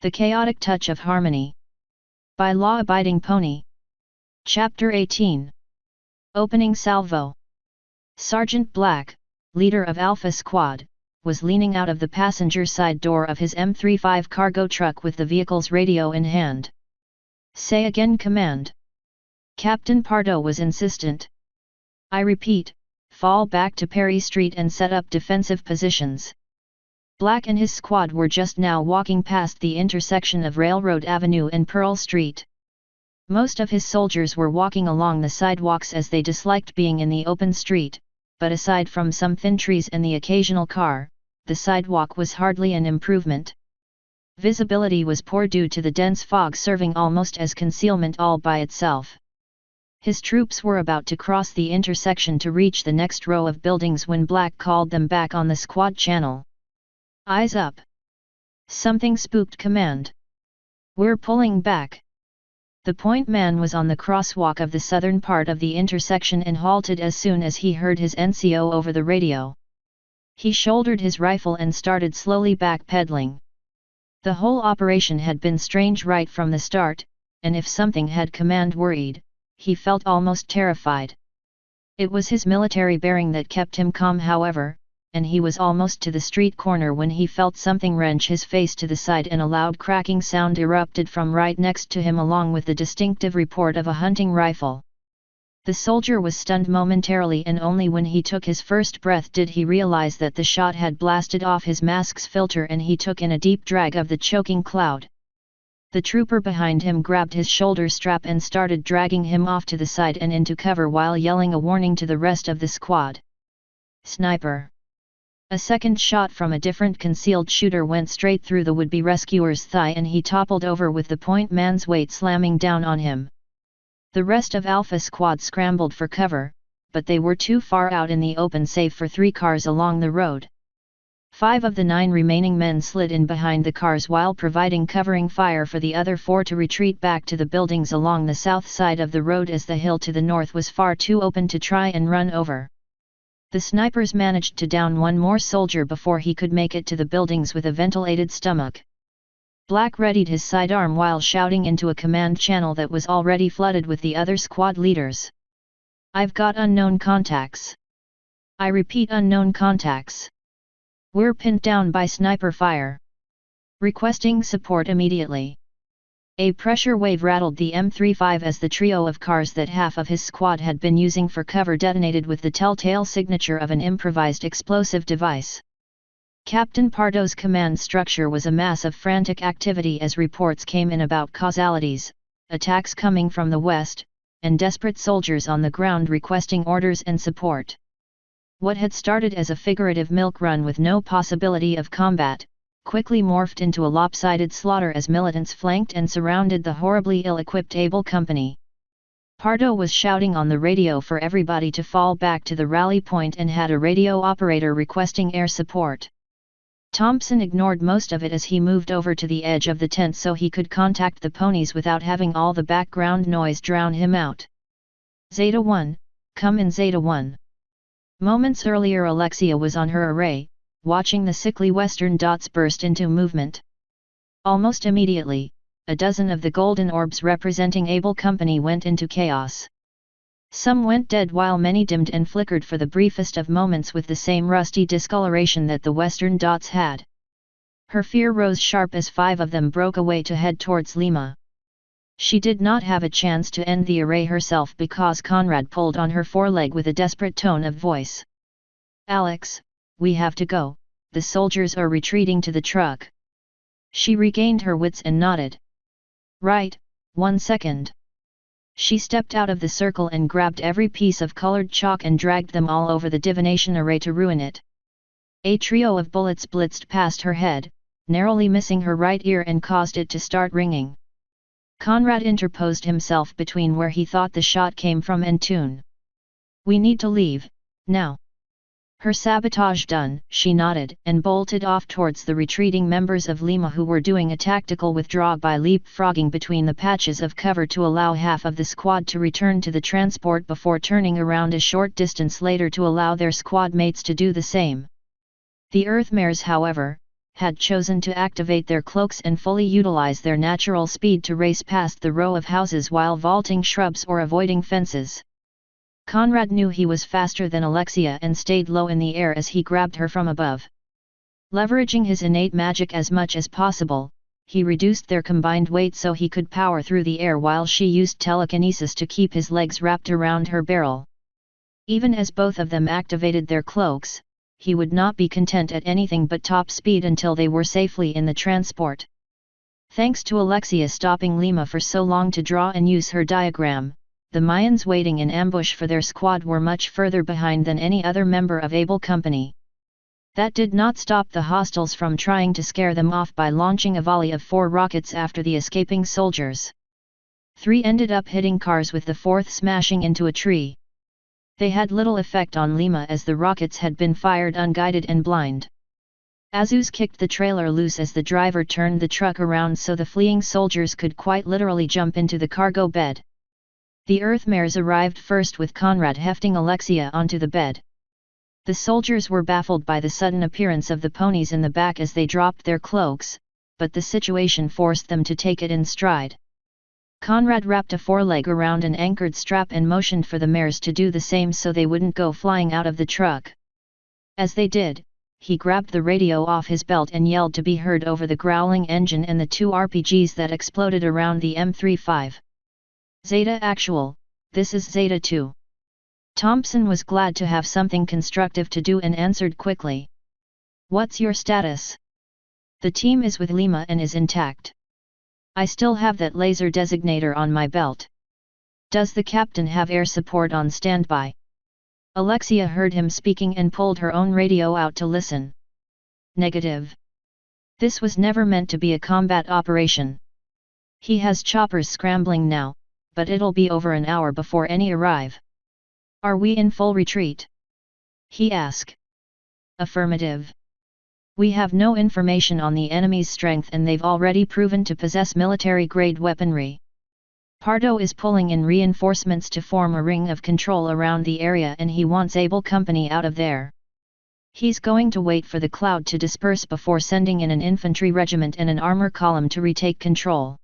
The Chaotic Touch of Harmony. By Law-Abiding Pony. Chapter 18. Opening Salvo. Sergeant Black, leader of Alpha Squad, was leaning out of the passenger side door of his M35 cargo truck with the vehicle's radio in hand. "Say again, Command." Captain Pardo was insistent. "I repeat, fall back to Perry Street and set up defensive positions." Black and his squad were just now walking past the intersection of Railroad Avenue and Pearl Street. Most of his soldiers were walking along the sidewalks as they disliked being in the open street, but aside from some thin trees and the occasional car, the sidewalk was hardly an improvement. Visibility was poor due to the dense fog serving almost as concealment all by itself. His troops were about to cross the intersection to reach the next row of buildings when Black called them back on the squad channel. "Eyes up. Something spooked, Command. We're pulling back." The point man was on the crosswalk of the southern part of the intersection and halted as soon as he heard his NCO over the radio. He shouldered his rifle and started slowly backpedaling. The whole operation had been strange right from the start, and if something had Command worried, he felt almost terrified. It was his military bearing that kept him calm, however, and he was almost to the street corner when he felt something wrench his face to the side and a loud cracking sound erupted from right next to him along with the distinctive report of a hunting rifle. The soldier was stunned momentarily, and only when he took his first breath did he realize that the shot had blasted off his mask's filter, and he took in a deep drag of the choking cloud. The trooper behind him grabbed his shoulder strap and started dragging him off to the side and into cover while yelling a warning to the rest of the squad. "Sniper!" A second shot from a different concealed shooter went straight through the would-be rescuer's thigh, and he toppled over with the point man's weight slamming down on him. The rest of Alpha Squad scrambled for cover, but they were too far out in the open save for 3 cars along the road. 5 of the 9 remaining men slid in behind the cars while providing covering fire for the other 4 to retreat back to the buildings along the south side of the road, as the hill to the north was far too open to try and run over. The snipers managed to down 1 more soldier before he could make it to the buildings with a ventilated stomach. Black readied his sidearm while shouting into a command channel that was already flooded with the other squad leaders. "I've got unknown contacts. I repeat, unknown contacts. We're pinned down by sniper fire. Requesting support immediately." A pressure wave rattled the M35 as the trio of cars that half of his squad had been using for cover detonated with the telltale signature of an improvised explosive device. Captain Pardo's command structure was a mass of frantic activity as reports came in about causalities, attacks coming from the west, and desperate soldiers on the ground requesting orders and support. What had started as a figurative milk run with no possibility of combat, quickly morphed into a lopsided slaughter as militants flanked and surrounded the horribly ill-equipped Able Company. Pardo was shouting on the radio for everybody to fall back to the rally point and had a radio operator requesting air support. Thompson ignored most of it as he moved over to the edge of the tent so he could contact the ponies without having all the background noise drown him out. "Zeta 1, come in, Zeta 1. Moments earlier Alexia was on her array, watching the sickly western dots burst into movement. Almost immediately, a dozen of the golden orbs representing Able Company went into chaos. Some went dead while many dimmed and flickered for the briefest of moments with the same rusty discoloration that the western dots had. Her fear rose sharp as 5 of them broke away to head towards Lima. She did not have a chance to end the array herself because Conrad pulled on her foreleg with a desperate tone of voice. "Alex, we have to go, the soldiers are retreating to the truck." She regained her wits and nodded. "Right, 1 second." She stepped out of the circle and grabbed every piece of colored chalk and dragged them all over the divination array to ruin it. A trio of bullets blitzed past her head, narrowly missing her right ear and caused it to start ringing. Conrad interposed himself between where he thought the shot came from and Toon. "We need to leave, now." Her sabotage done, she nodded and bolted off towards the retreating members of Lima who were doing a tactical withdrawal by leapfrogging between the patches of cover to allow half of the squad to return to the transport before turning around a short distance later to allow their squad mates to do the same. The Earthmares, however, had chosen to activate their cloaks and fully utilize their natural speed to race past the row of houses while vaulting shrubs or avoiding fences. Conrad knew he was faster than Alexia and stayed low in the air as he grabbed her from above. Leveraging his innate magic as much as possible, he reduced their combined weight so he could power through the air while she used telekinesis to keep his legs wrapped around her barrel. Even as both of them activated their cloaks, he would not be content at anything but top speed until they were safely in the transport. Thanks to Alexia stopping Lima for so long to draw and use her diagram, the Mayans waiting in ambush for their squad were much further behind than any other member of Able Company. That did not stop the hostiles from trying to scare them off by launching a volley of 4 rockets after the escaping soldiers. 3 ended up hitting cars with the 4th smashing into a tree. They had little effect on Lima as the rockets had been fired unguided and blind. Azuz kicked the trailer loose as the driver turned the truck around so the fleeing soldiers could quite literally jump into the cargo bed. The Earthmares arrived first with Conrad hefting Alexia onto the bed. The soldiers were baffled by the sudden appearance of the ponies in the back as they dropped their cloaks, but the situation forced them to take it in stride. Conrad wrapped a foreleg around an anchored strap and motioned for the mares to do the same so they wouldn't go flying out of the truck. As they did, he grabbed the radio off his belt and yelled to be heard over the growling engine and the 2 RPGs that exploded around the M35. Zeta Actual, this is Zeta 2. Thompson was glad to have something constructive to do and answered quickly. What's your status? The team is with Lima and is intact. I still have that laser designator on my belt. Does the captain have air support on standby? Alexia heard him speaking and pulled her own radio out to listen. Negative. This was never meant to be a combat operation. He has choppers scrambling now, but it'll be over an hour before any arrive. Are we in full retreat? He asked. Affirmative. We have no information on the enemy's strength and they've already proven to possess military-grade weaponry. Pardo is pulling in reinforcements to form a ring of control around the area and he wants Able Company out of there. He's going to wait for the cloud to disperse before sending in an infantry regiment and an armor column to retake control.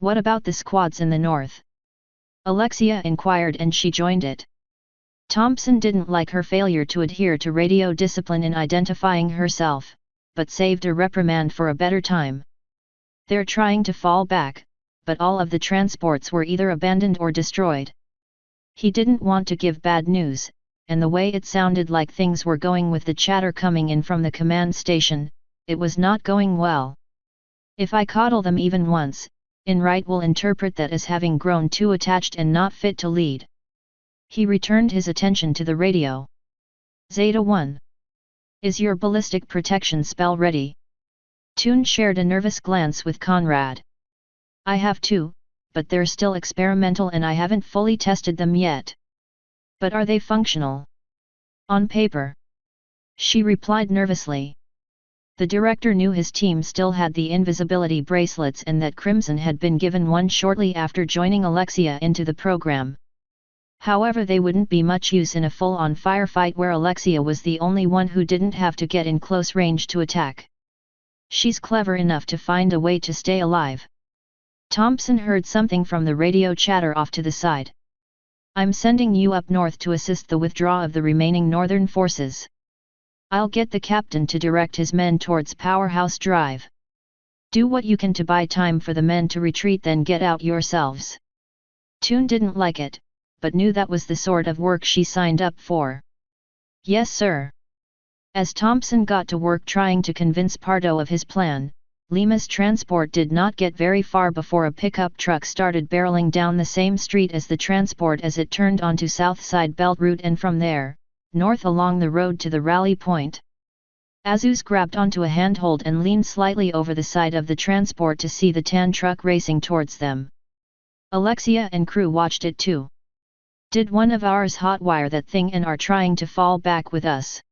What about the squads in the north? Alexia inquired and she joined it. Thompson didn't like her failure to adhere to radio discipline in identifying herself, but saved a reprimand for a better time. They're trying to fall back, but all of the transports were either abandoned or destroyed. He didn't want to give bad news, and the way it sounded like things were going with the chatter coming in from the command station, it was not going well. If I coddle them even once, Enright will interpret that as having grown too attached and not fit to lead. He returned his attention to the radio. Zeta 1. Is your ballistic protection spell ready? Toon shared a nervous glance with Conrad. I have 2, but they're still experimental and I haven't fully tested them yet. But are they functional? On paper. She replied nervously. The director knew his team still had the invisibility bracelets and that Crimson had been given one shortly after joining Alexia into the program. However, they wouldn't be much use in a full-on firefight where Alexia was the only one who didn't have to get in close range to attack. She's clever enough to find a way to stay alive. Thompson heard something from the radio chatter off to the side. I'm sending you up north to assist the withdrawal of the remaining northern forces. I'll get the captain to direct his men towards Powerhouse Drive. Do what you can to buy time for the men to retreat, then get out yourselves. Toon didn't like it, but knew that was the sort of work she signed up for. Yes, sir. As Thompson got to work trying to convince Pardo of his plan, Lima's transport did not get very far before a pickup truck started barreling down the same street as the transport as it turned onto South Side Belt Route and from there, north along the road to the rally point. Azuz grabbed onto a handhold and leaned slightly over the side of the transport to see the tan truck racing towards them. Alexia and crew watched it too. Did one of ours hotwire that thing and are trying to fall back with us?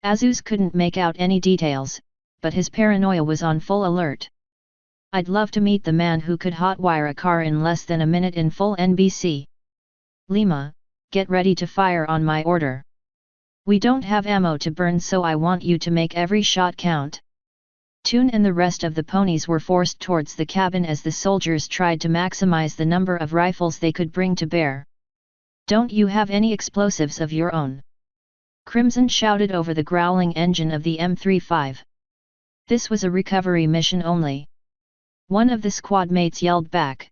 Azuz couldn't make out any details, but his paranoia was on full alert. I'd love to meet the man who could hotwire a car in less than a minute in full NBC. Lima, get ready to fire on my order. We don't have ammo to burn, so I want you to make every shot count. Toon and the rest of the ponies were forced towards the cabin as the soldiers tried to maximize the number of rifles they could bring to bear. "Don't you have any explosives of your own?" Crimson shouted over the growling engine of the M35. This was a recovery mission only. One of the squad mates yelled back.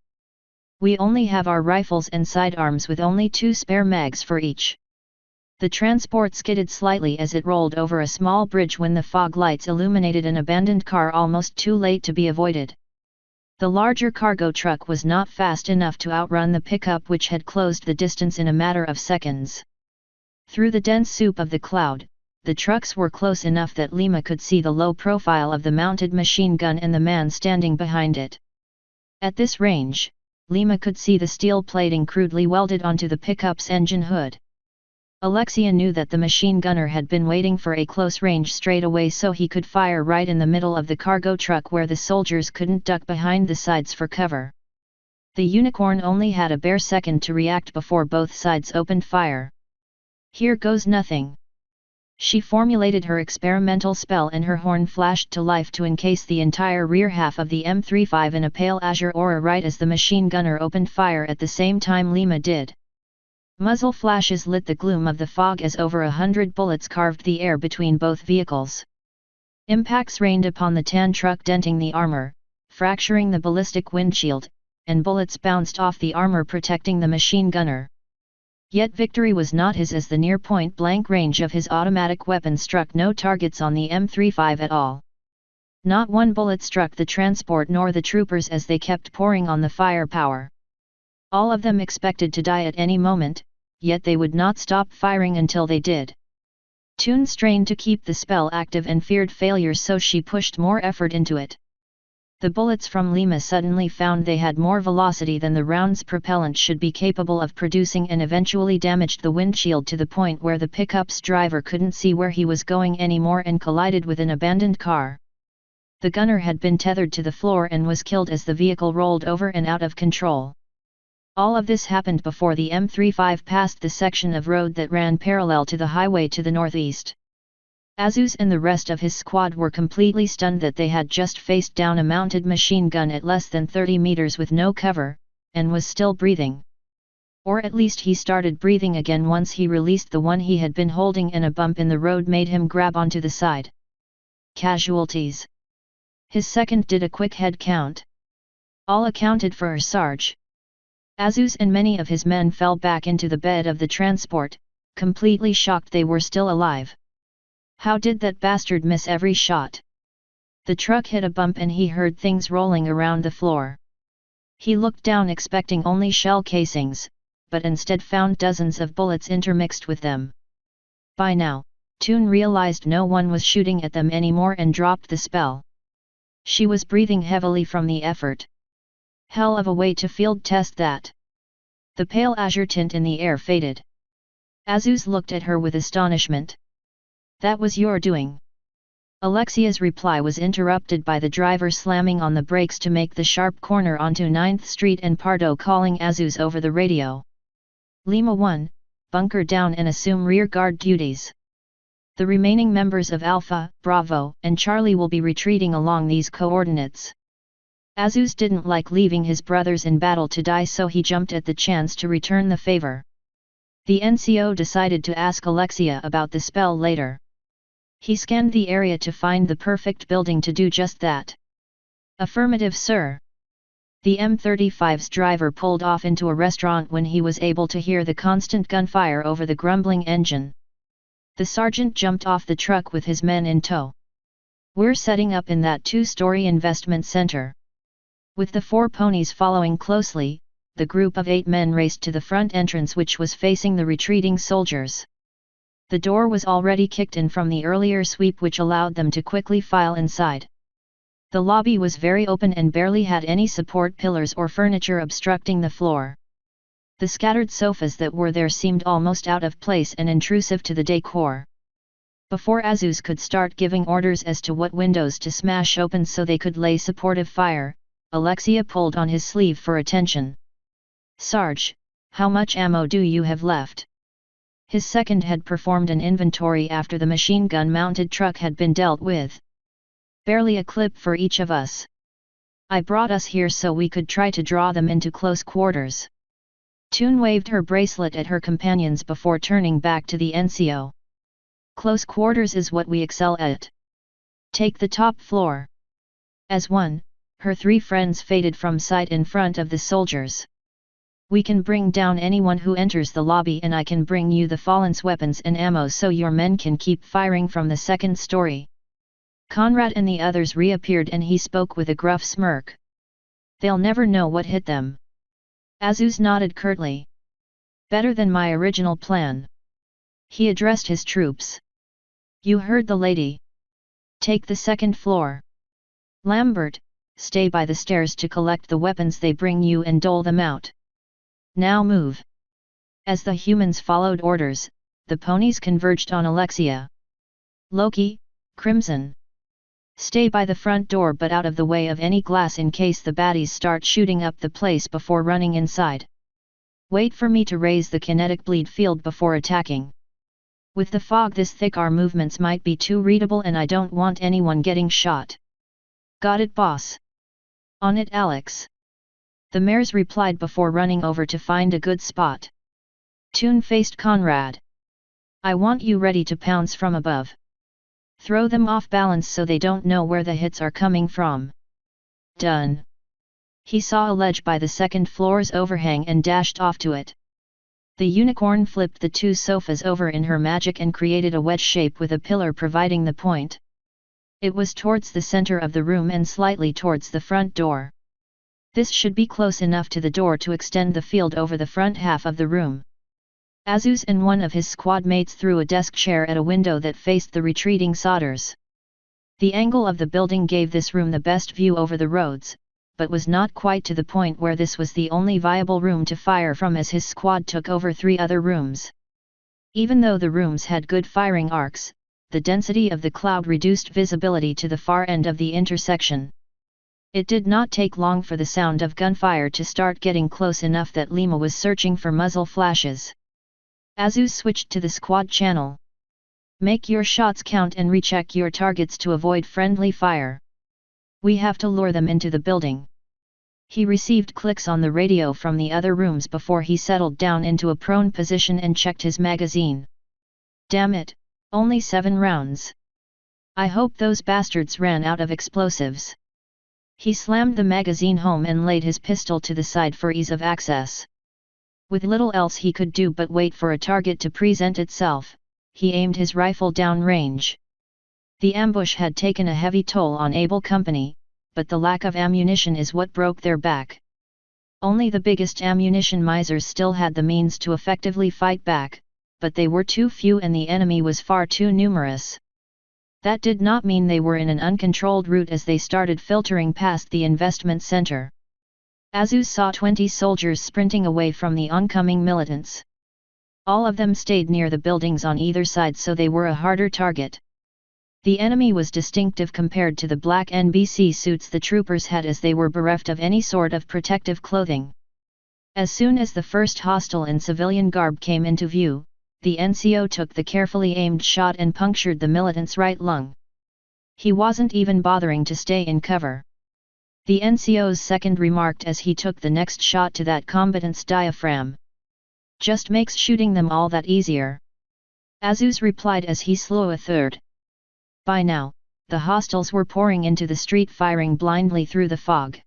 "We only have our rifles and sidearms with only 2 spare mags for each." The transport skidded slightly as it rolled over a small bridge when the fog lights illuminated an abandoned car almost too late to be avoided. The larger cargo truck was not fast enough to outrun the pickup, which had closed the distance in a matter of seconds. Through the dense soup of the cloud, the trucks were close enough that Lima could see the low profile of the mounted machine gun and the man standing behind it. At this range, Lima could see the steel plating crudely welded onto the pickup's engine hood. Alexia knew that the machine gunner had been waiting for a close range straightaway so he could fire right in the middle of the cargo truck where the soldiers couldn't duck behind the sides for cover. The unicorn only had a bare second to react before both sides opened fire. "Here goes nothing." She formulated her experimental spell and her horn flashed to life to encase the entire rear half of the M35 in a pale azure aura right as the machine gunner opened fire at the same time Lima did. Muzzle flashes lit the gloom of the fog as over 100 bullets carved the air between both vehicles. Impacts rained upon the tan truck, denting the armor, fracturing the ballistic windshield, and bullets bounced off the armor protecting the machine gunner. Yet victory was not his as the near point-blank range of his automatic weapon struck no targets on the M35 at all. Not one bullet struck the transport nor the troopers as they kept pouring on the firepower. All of them expected to die at any moment, yet they would not stop firing until they did. Toon strained to keep the spell active and feared failure, so she pushed more effort into it. The bullets from Lima suddenly found they had more velocity than the round's propellant should be capable of producing and eventually damaged the windshield to the point where the pickup's driver couldn't see where he was going anymore and collided with an abandoned car. The gunner had been tethered to the floor and was killed as the vehicle rolled over and out of control. All of this happened before the M35 passed the section of road that ran parallel to the highway to the northeast. Azus and the rest of his squad were completely stunned that they had just faced down a mounted machine gun at less than 30 meters with no cover, and was still breathing. Or at least he started breathing again once he released the one he had been holding, and a bump in the road made him grab onto the side. Casualties. His second did a quick head count. All accounted for, Sarge. Azus and many of his men fell back into the bed of the transport, completely shocked they were still alive. How did that bastard miss every shot? The truck hit a bump and he heard things rolling around the floor. He looked down expecting only shell casings, but instead found dozens of bullets intermixed with them. By now, Toon realized no one was shooting at them anymore and dropped the spell. She was breathing heavily from the effort. Hell of a way to field test that. The pale azure tint in the air faded. Azus looked at her with astonishment. "That was your doing." Alexia's reply was interrupted by the driver slamming on the brakes to make the sharp corner onto 9th Street and Pardo calling Azus over the radio. "Lima 1, bunker down and assume rear guard duties. The remaining members of Alpha, Bravo, and Charlie will be retreating along these coordinates." Azus didn't like leaving his brothers in battle to die, so he jumped at the chance to return the favor. The NCO decided to ask Alexia about the spell later. He scanned the area to find the perfect building to do just that. "Affirmative, sir." The M35's driver pulled off into a restaurant when he was able to hear the constant gunfire over the grumbling engine. The sergeant jumped off the truck with his men in tow. "We're setting up in that 2-story investment center." With the 4 ponies following closely, the group of 8 men raced to the front entrance, which was facing the retreating soldiers. The door was already kicked in from the earlier sweep, which allowed them to quickly file inside. The lobby was very open and barely had any support pillars or furniture obstructing the floor. The scattered sofas that were there seemed almost out of place and intrusive to the decor. Before Azus could start giving orders as to what windows to smash open so they could lay supportive fire, Alexia pulled on his sleeve for attention. "Sarge, how much ammo do you have left?" His second had performed an inventory after the machine gun-mounted truck had been dealt with. Barely a clip for each of us. I brought us here so we could try to draw them into close quarters. Toon waved her bracelet at her companions before turning back to the NCO. Close quarters is what we excel at. Take the top floor. As one, her three friends faded from sight in front of the soldiers. We can bring down anyone who enters the lobby, and I can bring you the fallen's weapons and ammo so your men can keep firing from the second story. Conrad and the others reappeared and he spoke with a gruff smirk. They'll never know what hit them. Azuz nodded curtly. Better than my original plan. He addressed his troops. You heard the lady. Take the second floor. Lambert, stay by the stairs to collect the weapons they bring you and dole them out. Now move. As the humans followed orders, the ponies converged on Alexia. Loki, Crimson. Stay by the front door but out of the way of any glass in case the baddies start shooting up the place before running inside. Wait for me to raise the kinetic bleed field before attacking. With the fog this thick our movements might be too readable and I don't want anyone getting shot. Got it, boss. On it, Alex. The mares replied before running over to find a good spot. Toon faced Conrad. I want you ready to pounce from above. Throw them off balance so they don't know where the hits are coming from. Done. He saw a ledge by the second floor's overhang and dashed off to it. The unicorn flipped the two sofas over in her magic and created a wedge shape with a pillar providing the point. It was towards the center of the room and slightly towards the front door. This should be close enough to the door to extend the field over the front half of the room. Azuz and one of his squad mates threw a desk chair at a window that faced the retreating Sodders. The angle of the building gave this room the best view over the roads, but was not quite to the point where this was the only viable room to fire from as his squad took over 3 other rooms. Even though the rooms had good firing arcs, the density of the cloud reduced visibility to the far end of the intersection. It did not take long for the sound of gunfire to start getting close enough that Lima was searching for muzzle flashes. Azuz switched to the squad channel. Make your shots count and recheck your targets to avoid friendly fire. We have to lure them into the building. He received clicks on the radio from the other rooms before he settled down into a prone position and checked his magazine. Damn it, only 7 rounds. I hope those bastards ran out of explosives. He slammed the magazine home and laid his pistol to the side for ease of access. With little else he could do but wait for a target to present itself, he aimed his rifle down range. The ambush had taken a heavy toll on Able Company, but the lack of ammunition is what broke their back. Only the biggest ammunition misers still had the means to effectively fight back, but they were too few and the enemy was far too numerous. That did not mean they were in an uncontrolled route as they started filtering past the investment center. Azuz saw 20 soldiers sprinting away from the oncoming militants. All of them stayed near the buildings on either side so they were a harder target. The enemy was distinctive compared to the black NBC suits the troopers had as they were bereft of any sort of protective clothing. As soon as the first hostile in civilian garb came into view, the NCO took the carefully aimed shot and punctured the militant's right lung. He wasn't even bothering to stay in cover. The NCO's second remarked as he took the next shot to that combatant's diaphragm. Just makes shooting them all that easier. Azuz replied as he slew a third. By now, the hostiles were pouring into the street firing blindly through the fog.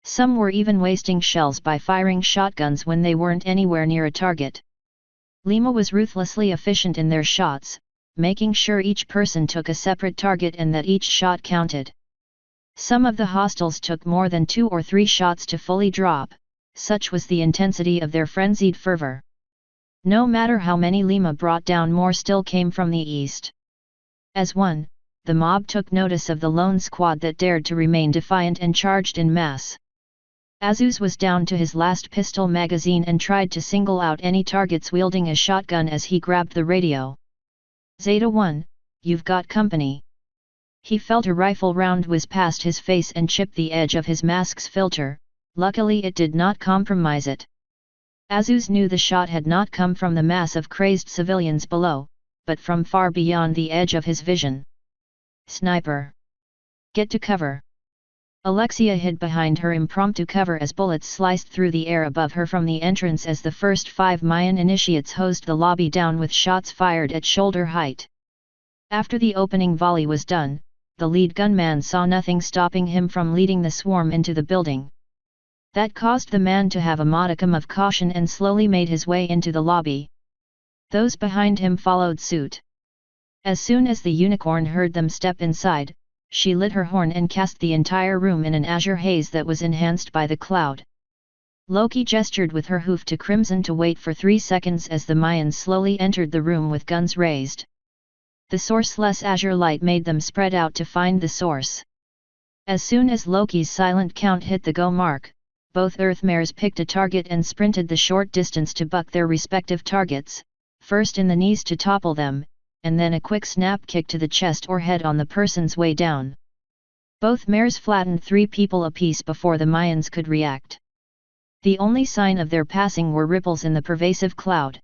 Some were even wasting shells by firing shotguns when they weren't anywhere near a target. Lima was ruthlessly efficient in their shots, making sure each person took a separate target and that each shot counted. Some of the hostiles took more than 2 or 3 shots to fully drop, such was the intensity of their frenzied fervor. No matter how many Lima brought down, more still came from the east. As one, the mob took notice of the lone squad that dared to remain defiant and charged in mass. Azuz was down to his last pistol magazine and tried to single out any targets wielding a shotgun as he grabbed the radio. Zeta 1, you've got company. He felt a rifle round whiz past his face and chip the edge of his mask's filter, luckily it did not compromise it. Azuz knew the shot had not come from the mass of crazed civilians below, but from far beyond the edge of his vision. Sniper. Get to cover. Alexia hid behind her impromptu cover as bullets sliced through the air above her from the entrance as the first 5 Mayan initiates hosed the lobby down with shots fired at shoulder height. After the opening volley was done, the lead gunman saw nothing stopping him from leading the swarm into the building. That caused the man to have a modicum of caution and slowly made his way into the lobby. Those behind him followed suit. As soon as the unicorn heard them step inside, she lit her horn and cast the entire room in an azure haze that was enhanced by the cloud. Loki gestured with her hoof to Crimson to wait for 3 seconds as the Mayans slowly entered the room with guns raised. The sourceless azure light made them spread out to find the source. As soon as Loki's silent count hit the go mark, both Earthmares picked a target and sprinted the short distance to buck their respective targets, first in the knees to topple them, and then a quick snap kick to the chest or head on the person's way down. Both mares flattened 3 people apiece before the Mayans could react. The only sign of their passing were ripples in the pervasive cloud.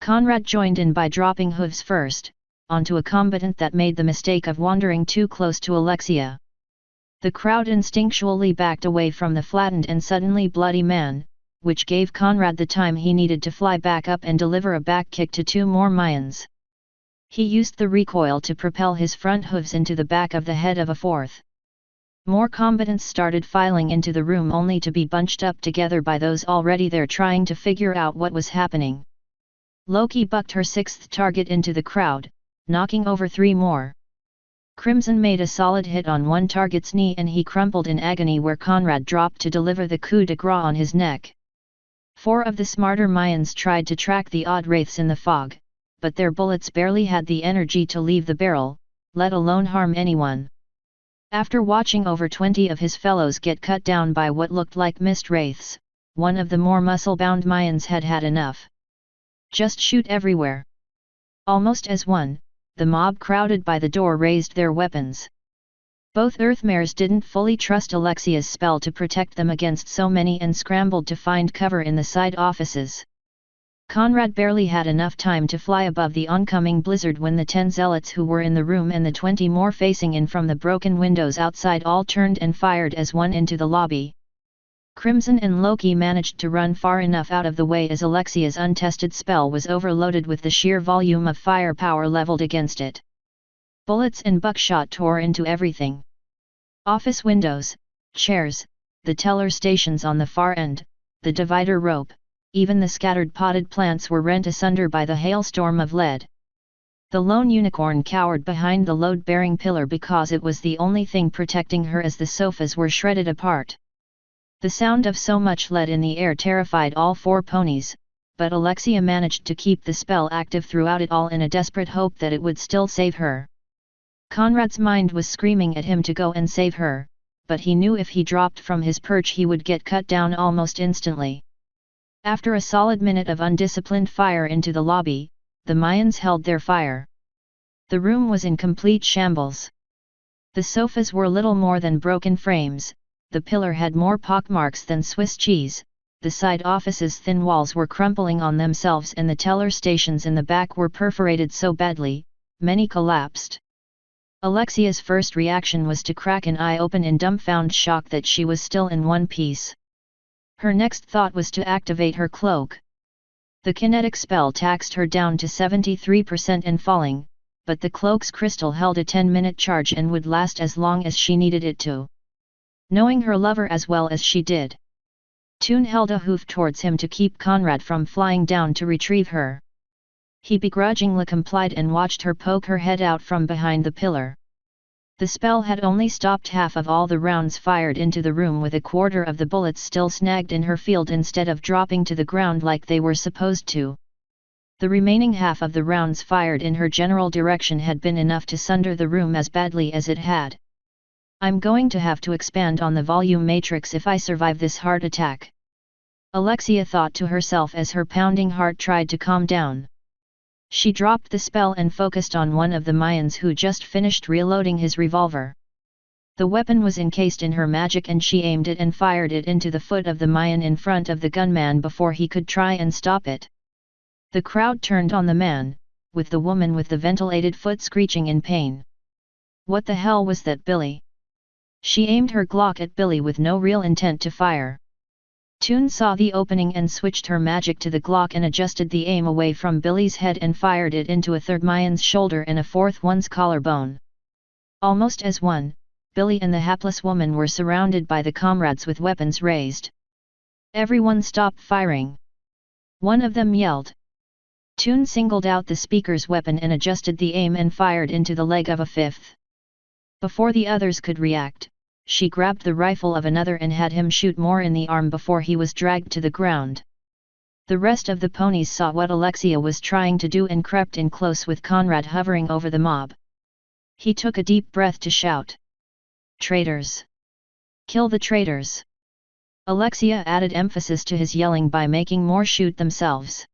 Conrad joined in by dropping hooves first, onto a combatant that made the mistake of wandering too close to Alexia. The crowd instinctually backed away from the flattened and suddenly bloody man, which gave Conrad the time he needed to fly back up and deliver a back kick to 2 more Mayans. He used the recoil to propel his front hooves into the back of the head of a 4th. More combatants started filing into the room only to be bunched up together by those already there trying to figure out what was happening. Loki bucked her 6th target into the crowd, knocking over 3 more. Crimson made a solid hit on one target's knee and he crumpled in agony where Conrad dropped to deliver the coup de grace on his neck. 4 of the smarter Mayans tried to track the odd wraiths in the fog, but their bullets barely had the energy to leave the barrel, let alone harm anyone. After watching over 20 of his fellows get cut down by what looked like mist wraiths, one of the more muscle-bound Mayans had had enough. Just shoot everywhere. Almost as one, the mob crowded by the door raised their weapons. Both Earthmares didn't fully trust Alexia's spell to protect them against so many and scrambled to find cover in the side offices. Conrad barely had enough time to fly above the oncoming blizzard when the 10 zealots who were in the room and the 20 more facing in from the broken windows outside all turned and fired as one into the lobby. Crimson and Loki managed to run far enough out of the way as Alexia's untested spell was overloaded with the sheer volume of firepower leveled against it. Bullets and buckshot tore into everything. Office windows, chairs, the teller stations on the far end, the divider rope, even the scattered potted plants were rent asunder by the hailstorm of lead. The lone unicorn cowered behind the load-bearing pillar because it was the only thing protecting her as the sofas were shredded apart. The sound of so much lead in the air terrified all 4 ponies, but Alexia managed to keep the spell active throughout it all in a desperate hope that it would still save her. Conrad's mind was screaming at him to go and save her, but he knew if he dropped from his perch he would get cut down almost instantly. After a solid minute of undisciplined fire into the lobby, the Mayans held their fire. The room was in complete shambles. The sofas were little more than broken frames, the pillar had more pockmarks than Swiss cheese, the side offices' thin walls were crumpling on themselves and the teller stations in the back were perforated so badly, many collapsed. Alexia's first reaction was to crack an eye open in dumbfounded shock that she was still in one piece. Her next thought was to activate her cloak. The kinetic spell taxed her down to 73% and falling, but the cloak's crystal held a 10-minute charge and would last as long as she needed it to. Knowing her lover as well as she did, Toon held a hoof towards him to keep Conrad from flying down to retrieve her. He begrudgingly complied and watched her poke her head out from behind the pillar. The spell had only stopped half of all the rounds fired into the room with a quarter of the bullets still snagged in her field instead of dropping to the ground like they were supposed to. The remaining half of the rounds fired in her general direction had been enough to sunder the room as badly as it had. I'm going to have to expand on the volume matrix if I survive this heart attack. Alexia thought to herself as her pounding heart tried to calm down. She dropped the spell and focused on one of the Mayans who just finished reloading his revolver. The weapon was encased in her magic and she aimed it and fired it into the foot of the Mayan in front of the gunman before he could try and stop it. The crowd turned on the man, with the woman with the ventilated foot screeching in pain. What the hell was that, Billy? She aimed her Glock at Billy with no real intent to fire. Toon saw the opening and switched her magic to the Glock and adjusted the aim away from Billy's head and fired it into a third Mayan's shoulder and a fourth one's collarbone. Almost as one, Billy and the hapless woman were surrounded by the comrades with weapons raised. Everyone stopped firing. One of them yelled. Toon singled out the speaker's weapon and adjusted the aim and fired into the leg of a fifth. Before the others could react, she grabbed the rifle of another and had him shoot more in the arm before he was dragged to the ground. The rest of the ponies saw what Alexia was trying to do and crept in close with Conrad hovering over the mob. He took a deep breath to shout. "Traitors! Kill the traitors!" Alexia added emphasis to his yelling by making more shoot themselves.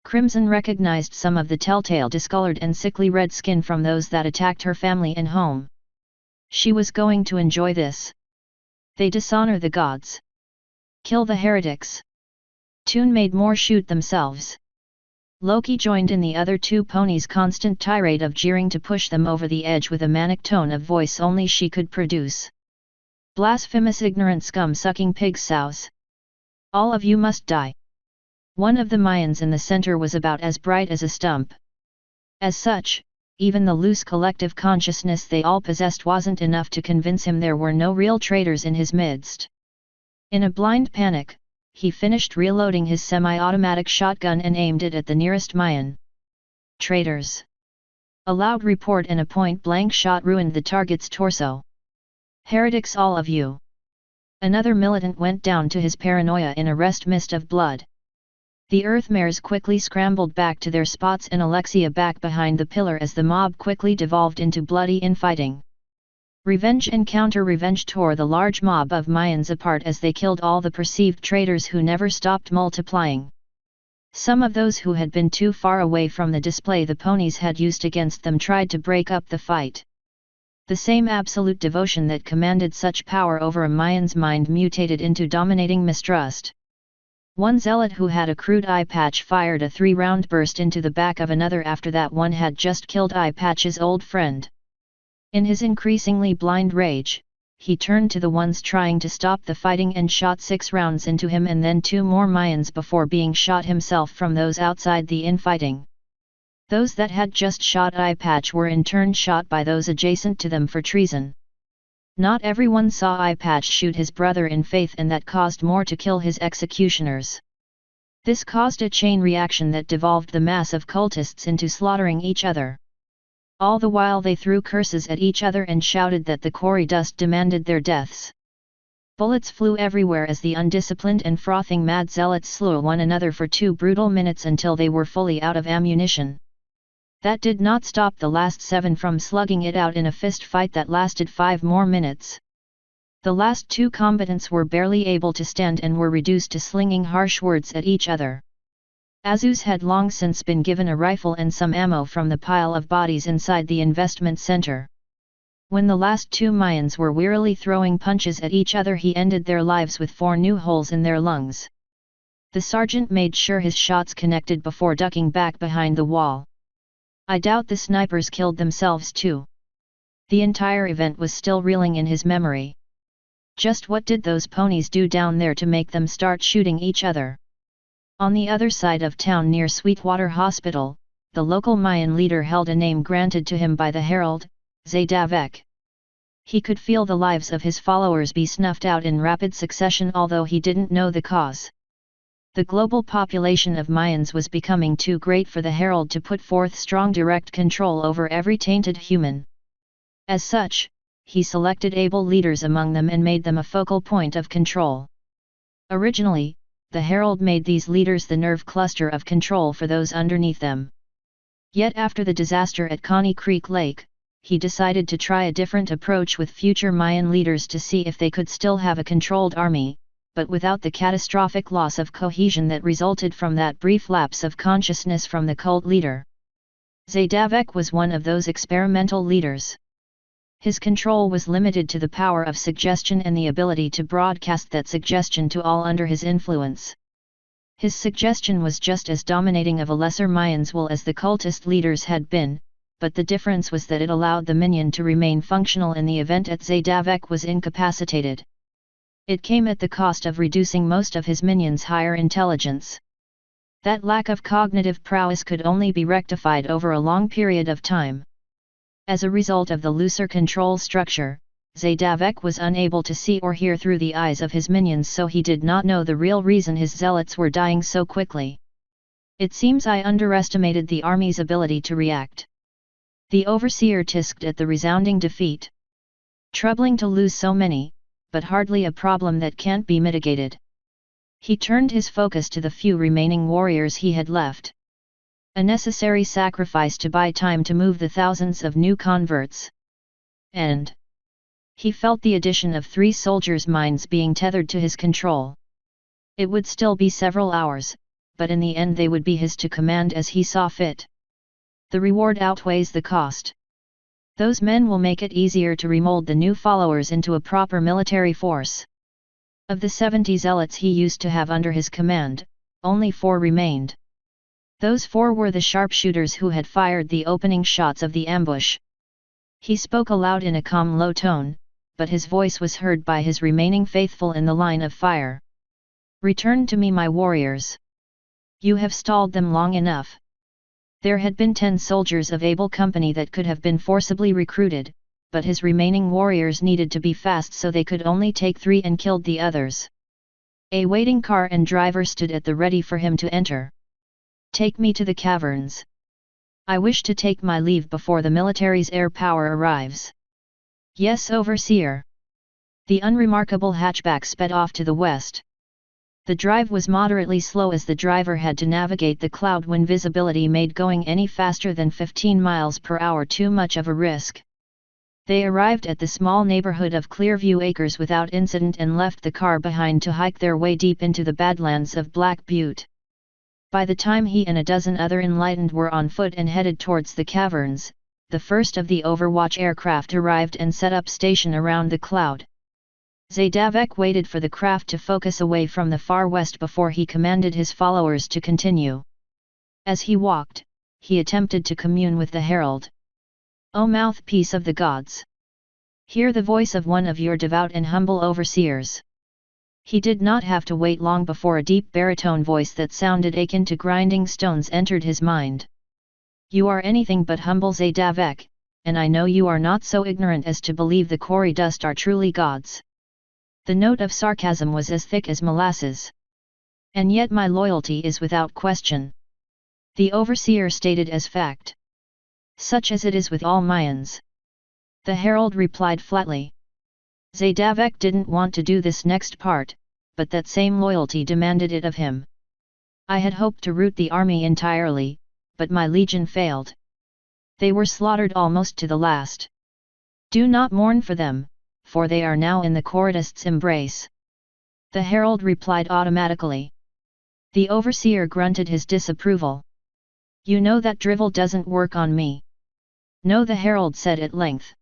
Crimson recognized some of the telltale discolored and sickly red skin from those that attacked her family and home. She was going to enjoy this. They dishonor the gods. Kill the heretics. Toon made more shoot themselves. Loki joined in the other two ponies' constant tirade of jeering to push them over the edge with a manic tone of voice only she could produce. "Blasphemous ignorant scum-sucking pig sows! All of you must die!" One of the Mayans in the center was about as bright as a stump. As such, even the loose collective consciousness they all possessed wasn't enough to convince him there were no real traitors in his midst. In a blind panic, he finished reloading his semi-automatic shotgun and aimed it at the nearest Mayan. "Traitors!" A loud report and a point-blank shot ruined the target's torso. "Heretics all of you!" Another militant went down to his paranoia in a rest mist of blood. The Earthmares quickly scrambled back to their spots and Alexia back behind the pillar as the mob quickly devolved into bloody infighting. Revenge and counter-revenge tore the large mob of Mayans apart as they killed all the perceived traitors who never stopped multiplying. Some of those who had been too far away from the display the ponies had used against them tried to break up the fight. The same absolute devotion that commanded such power over a Mayan's mind mutated into dominating mistrust. One zealot who had a crude eye patch fired a 3-round burst into the back of another after that one had just killed Eye Patch's old friend. In his increasingly blind rage, he turned to the ones trying to stop the fighting and shot 6 rounds into him and then 2 more Mayans before being shot himself from those outside the infighting. Those that had just shot Eye Patch were in turn shot by those adjacent to them for treason. Not everyone saw Eye Patch shoot his brother in faith, and that caused more to kill his executioners. This caused a chain reaction that devolved the mass of cultists into slaughtering each other. All the while they threw curses at each other and shouted that the quarry dust demanded their deaths. Bullets flew everywhere as the undisciplined and frothing mad zealots slew one another for 2 brutal minutes until they were fully out of ammunition. That did not stop the last 7 from slugging it out in a fist fight that lasted 5 more minutes. The last 2 combatants were barely able to stand and were reduced to slinging harsh words at each other. Azus had long since been given a rifle and some ammo from the pile of bodies inside the investment center. When the last 2 Mayans were wearily throwing punches at each other, he ended their lives with 4 new holes in their lungs. The sergeant made sure his shots connected before ducking back behind the wall. I doubt the snipers killed themselves too. The entire event was still reeling in his memory. Just what did those ponies do down there to make them start shooting each other? On the other side of town near Sweetwater Hospital, the local Mayan leader held a name granted to him by the Herald, Zadavek. He could feel the lives of his followers be snuffed out in rapid succession, although he didn't know the cause. The global population of Mayans was becoming too great for the Herald to put forth strong direct control over every tainted human. As such, he selected able leaders among them and made them a focal point of control. Originally, the Herald made these leaders the nerve cluster of control for those underneath them. Yet after the disaster at Connie Creek Lake, he decided to try a different approach with future Mayan leaders to see if they could still have a controlled army, but without the catastrophic loss of cohesion that resulted from that brief lapse of consciousness from the cult leader. Zadavek was one of those experimental leaders. His control was limited to the power of suggestion and the ability to broadcast that suggestion to all under his influence. His suggestion was just as dominating of a lesser Mayan's will as the cultist leaders had been, but the difference was that it allowed the minion to remain functional in the event Zdavek was incapacitated. It came at the cost of reducing most of his minions' higher intelligence. That lack of cognitive prowess could only be rectified over a long period of time. As a result of the looser control structure, Zdavek was unable to see or hear through the eyes of his minions, so he did not know the real reason his zealots were dying so quickly. It seems I underestimated the army's ability to react. The overseer tisked at the resounding defeat. Troubling to lose so many, but hardly a problem that can't be mitigated. He turned his focus to the few remaining warriors he had left. A necessary sacrifice to buy time to move the thousands of new converts. And he felt the addition of 3 soldiers' minds being tethered to his control. It would still be several hours, but in the end they would be his to command as he saw fit. The reward outweighs the cost. Those men will make it easier to remold the new followers into a proper military force. Of the 70 zealots he used to have under his command, only 4 remained. Those 4 were the sharpshooters who had fired the opening shots of the ambush. He spoke aloud in a calm, low tone, but his voice was heard by his remaining faithful in the line of fire. "Return to me, my warriors. You have stalled them long enough." There had been 10 soldiers of able company that could have been forcibly recruited, but his remaining warriors needed to be fast, so they could only take 3 and killed the others. A waiting car and driver stood at the ready for him to enter. "Take me to the caverns. I wish to take my leave before the military's air power arrives." "Yes, Overseer." The unremarkable hatchback sped off to the west. The drive was moderately slow as the driver had to navigate the cloud when visibility made going any faster than 15 miles per hour too much of a risk. They arrived at the small neighborhood of Clearview Acres without incident and left the car behind to hike their way deep into the Badlands of Black Butte. By the time he and a dozen other enlightened were on foot and headed towards the caverns, the first of the Overwatch aircraft arrived and set up station around the cloud. Zdavek waited for the craft to focus away from the far west before he commanded his followers to continue. As he walked, he attempted to commune with the herald. "O mouthpiece of the gods! Hear the voice of one of your devout and humble overseers." He did not have to wait long before a deep baritone voice that sounded akin to grinding stones entered his mind. "You are anything but humble, Zdavek, and I know you are not so ignorant as to believe the quarry dust are truly gods." The note of sarcasm was as thick as molasses. "And yet my loyalty is without question," the overseer stated as fact. "Such as it is with all Mayans," the herald replied flatly. Zdavek didn't want to do this next part, but that same loyalty demanded it of him. "I had hoped to rout the army entirely, but my legion failed. They were slaughtered almost to the last. Do not mourn for them, for they are now in the Corridist's embrace," the herald replied automatically. The overseer grunted his disapproval. "You know that drivel doesn't work on me." "No," the herald said at length.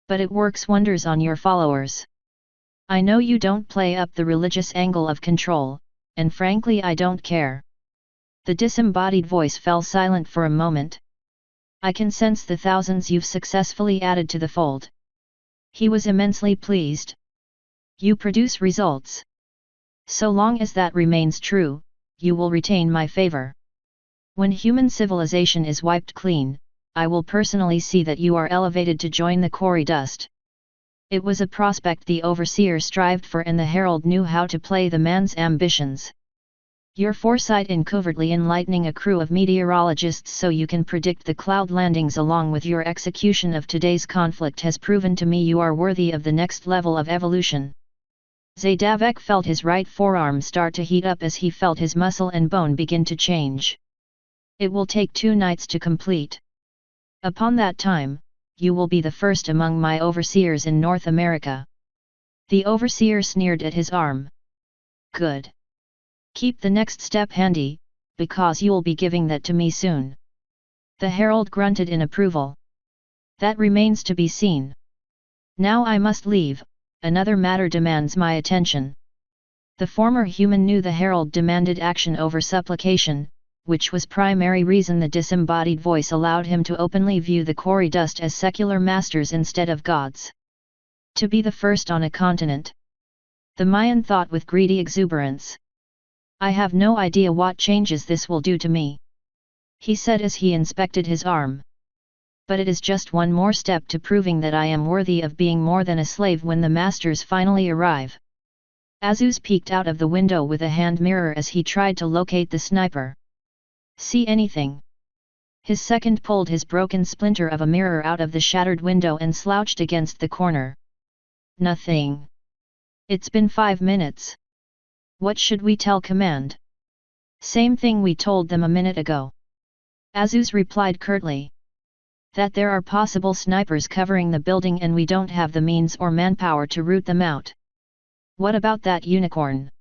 "But it works wonders on your followers. I know you don't play up the religious angle of control, and frankly I don't care." The disembodied voice fell silent for a moment. "I can sense the thousands you've successfully added to the fold." He was immensely pleased. "You produce results. So long as that remains true, you will retain my favor. When human civilization is wiped clean, I will personally see that you are elevated to join the quarry dust." It was a prospect the overseer strived for, and the herald knew how to play the man's ambitions. "Your foresight in covertly enlightening a crew of meteorologists so you can predict the cloud landings along with your execution of today's conflict has proven to me you are worthy of the next level of evolution." Zdavek felt his right forearm start to heat up as he felt his muscle and bone begin to change. "It will take 2 nights to complete. Upon that time, you will be the first among my overseers in North America." The overseer sneered at his arm. "Good. Keep the next step handy, because you'll be giving that to me soon." The herald grunted in approval. "That remains to be seen. Now I must leave, another matter demands my attention." The former human knew the herald demanded action over supplication, which was primary reason the disembodied voice allowed him to openly view the quarry dust as secular masters instead of gods. To be the first on a continent. The Mayan thought with greedy exuberance. I have no idea what changes this will do to me, he said as he inspected his arm. But it is just one more step to proving that I am worthy of being more than a slave when the masters finally arrive. Azuz peeked out of the window with a hand mirror as he tried to locate the sniper. See anything? His second pulled his broken splinter of a mirror out of the shattered window and slouched against the corner. Nothing. It's been 5 minutes. What should we tell command? Same thing we told them a minute ago. Azuz replied curtly. That there are possible snipers covering the building and we don't have the means or manpower to root them out. What about that unicorn?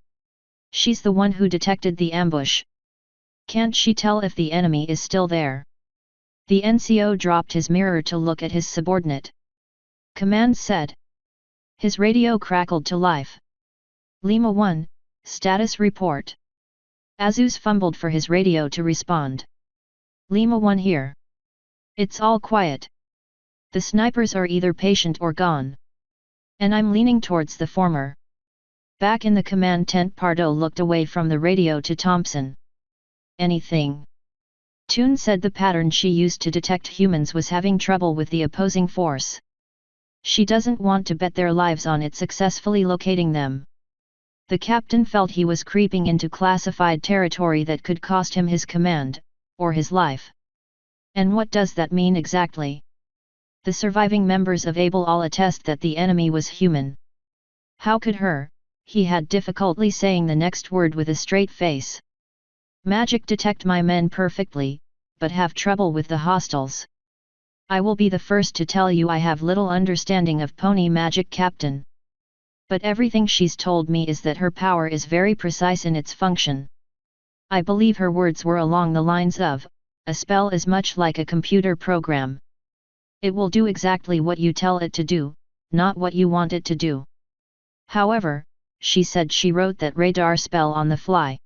She's the one who detected the ambush. Can't she tell if the enemy is still there? The NCO dropped his mirror to look at his subordinate. Command said. His radio crackled to life. Lima 1, status report. Azuz fumbled for his radio to respond. Lima 1 here. It's all quiet. The snipers are either patient or gone. And I'm leaning towards the former. Back in the command tent, Pardo looked away from the radio to Thompson. Anything? Toon said the pattern she used to detect humans was having trouble with the opposing force. She doesn't want to bet their lives on it successfully locating them. The captain felt he was creeping into classified territory that could cost him his command, or his life. And what does that mean exactly? The surviving members of Able all attest that the enemy was human. How could her? He had difficulty saying the next word with a straight face. Magic detect my men perfectly, but have trouble with the hostiles. I will be the first to tell you I have little understanding of pony magic, Captain. But everything she's told me is that her power is very precise in its function. I believe her words were along the lines of, a spell is much like a computer program. It will do exactly what you tell it to do, not what you want it to do. However, she said she wrote that radar spell on the fly.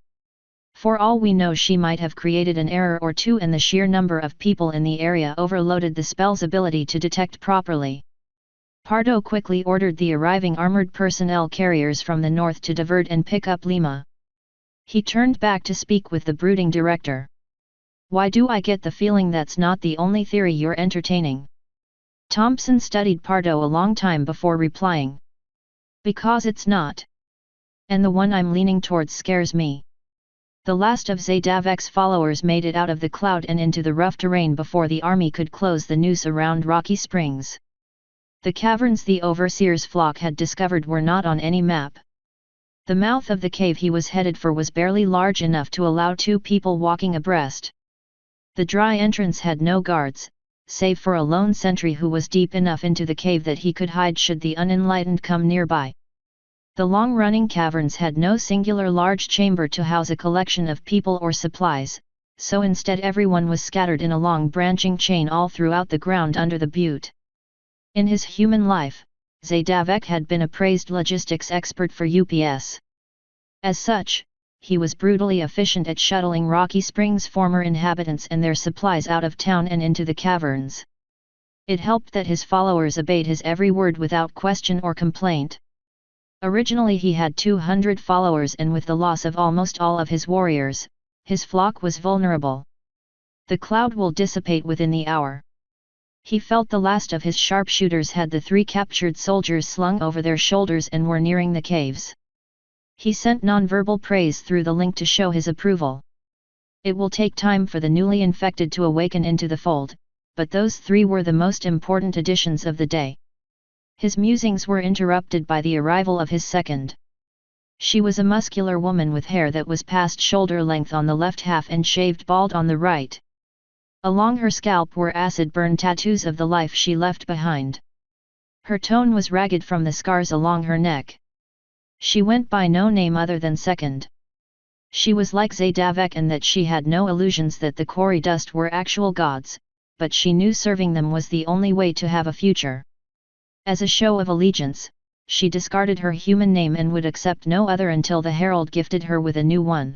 For all we know, she might have created an error or two and the sheer number of people in the area overloaded the spell's ability to detect properly. Pardo quickly ordered the arriving armored personnel carriers from the north to divert and pick up Lima. He turned back to speak with the brooding director. Why do I get the feeling that's not the only theory you're entertaining? Thompson studied Pardo a long time before replying. Because it's not. And the one I'm leaning towards scares me. The last of Zadavek's followers made it out of the cloud and into the rough terrain before the army could close the noose around Rocky Springs. The caverns the overseer's flock had discovered were not on any map. The mouth of the cave he was headed for was barely large enough to allow 2 people walking abreast. The dry entrance had no guards, save for a lone sentry who was deep enough into the cave that he could hide should the unenlightened come nearby. The long-running caverns had no singular large chamber to house a collection of people or supplies, so instead everyone was scattered in a long branching chain all throughout the ground under the butte. In his human life, Zadavek had been a praised logistics expert for UPS. As such, he was brutally efficient at shuttling Rocky Springs' former inhabitants and their supplies out of town and into the caverns. It helped that his followers obeyed his every word without question or complaint. Originally he had 200 followers, and with the loss of almost all of his warriors, his flock was vulnerable. The cloud will dissipate within the hour. He felt the last of his sharpshooters had the 3 captured soldiers slung over their shoulders and were nearing the caves. He sent nonverbal praise through the link to show his approval. It will take time for the newly infected to awaken into the fold, but those 3 were the most important additions of the day. His musings were interrupted by the arrival of his second. She was a muscular woman with hair that was past shoulder length on the left half and shaved bald on the right. Along her scalp were acid-burn tattoos of the life she left behind. Her tone was ragged from the scars along her neck. She went by no name other than Second. She was like Zadavek in that she had no illusions that the quarry dust were actual gods, but she knew serving them was the only way to have a future. As a show of allegiance, she discarded her human name and would accept no other until the herald gifted her with a new one.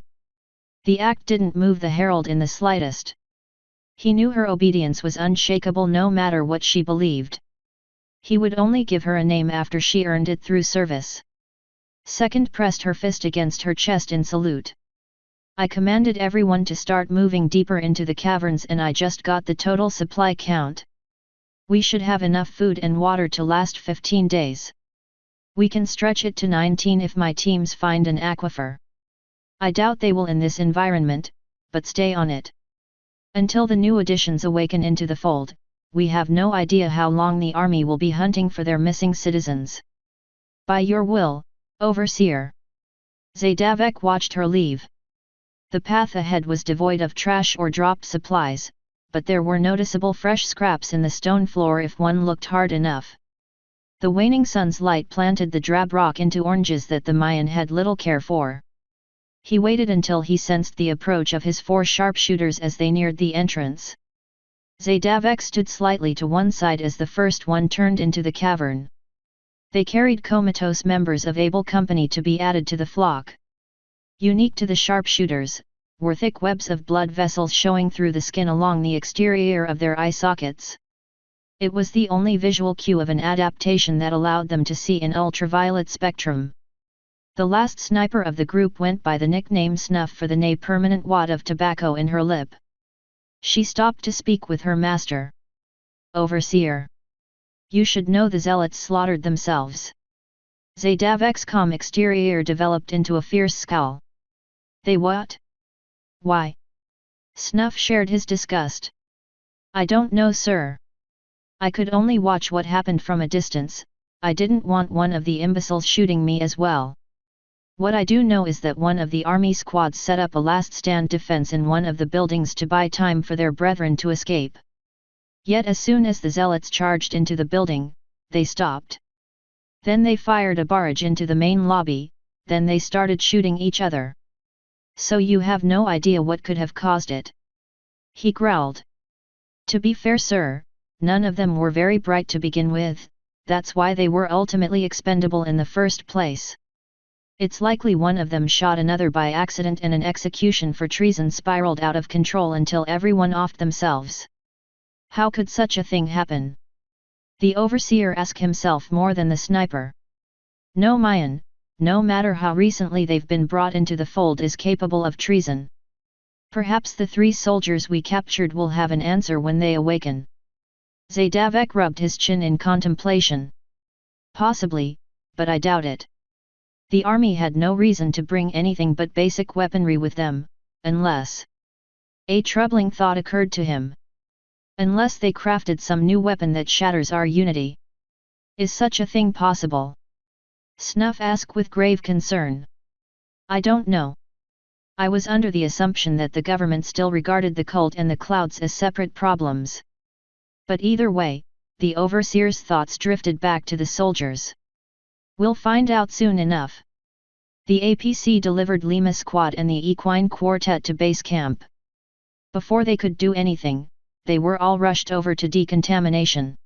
The act didn't move the herald in the slightest. He knew her obedience was unshakable no matter what she believed. He would only give her a name after she earned it through service. Second pressed her fist against her chest in salute. I commanded everyone to start moving deeper into the caverns and I just got the total supply count. We should have enough food and water to last 15 days. We can stretch it to 19 if my teams find an aquifer. I doubt they will in this environment, but stay on it. Until the new additions awaken into the fold, we have no idea how long the army will be hunting for their missing citizens. By your will, Overseer. Zadavek watched her leave. The path ahead was devoid of trash or dropped supplies, but there were noticeable fresh scraps in the stone floor if one looked hard enough. The waning sun's light planted the drab rock into oranges that the Mayan had little care for. He waited until he sensed the approach of his 4 sharpshooters as they neared the entrance. Zadavek stood slightly to one side as the first one turned into the cavern. They carried comatose members of Able Company to be added to the flock. Unique to the sharpshooters, were thick webs of blood vessels showing through the skin along the exterior of their eye sockets. It was the only visual cue of an adaptation that allowed them to see in ultraviolet spectrum. The last sniper of the group went by the nickname Snuff for the permanent wad of tobacco in her lip. She stopped to speak with her master. Overseer. You should know the zealots slaughtered themselves. Zadavek's calm exterior developed into a fierce scowl. They what? Why? Snuff shared his disgust. I don't know, sir. I could only watch what happened from a distance. I didn't want one of the imbeciles shooting me as well. What I do know is that one of the army squads set up a last-stand defense in one of the buildings to buy time for their brethren to escape. Yet as soon as the zealots charged into the building, they stopped. Then they fired a barrage into the main lobby, then they started shooting each other. So you have no idea what could have caused it. He growled. To be fair, sir, none of them were very bright to begin with, that's why they were ultimately expendable in the first place. It's likely one of them shot another by accident and an execution for treason spiraled out of control until everyone offed themselves. How could such a thing happen? The overseer asked himself more than the sniper. No Mayan, no matter how recently they've been brought into the fold, is capable of treason. Perhaps the 3 soldiers we captured will have an answer when they awaken. Zadavek rubbed his chin in contemplation. Possibly, but I doubt it. The army had no reason to bring anything but basic weaponry with them, unless... A troubling thought occurred to him. Unless they crafted some new weapon that shatters our unity. Is such a thing possible? Snuff asked with grave concern. I don't know. I was under the assumption that the government still regarded the cult and the clouds as separate problems. But either way, the overseer's thoughts drifted back to the soldiers. We'll find out soon enough. The APC delivered Lima Squad and the Equine Quartet to base camp. Before they could do anything, they were all rushed over to decontamination.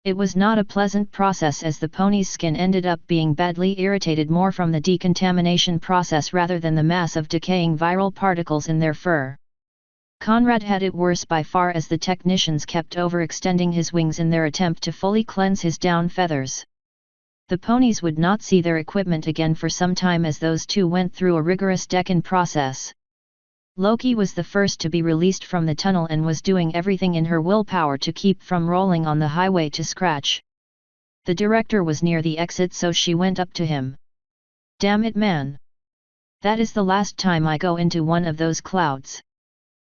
It was not a pleasant process as the pony's skin ended up being badly irritated more from the decontamination process rather than the mass of decaying viral particles in their fur. Conrad had it worse by far as the technicians kept overextending his wings in their attempt to fully cleanse his down feathers. The ponies would not see their equipment again for some time as those 2 went through a rigorous decan process. Loki was the first to be released from the tunnel and was doing everything in her willpower to keep from rolling on the highway to Scratch. The director was near the exit, so she went up to him. Damn it, man! That is the last time I go into one of those clouds.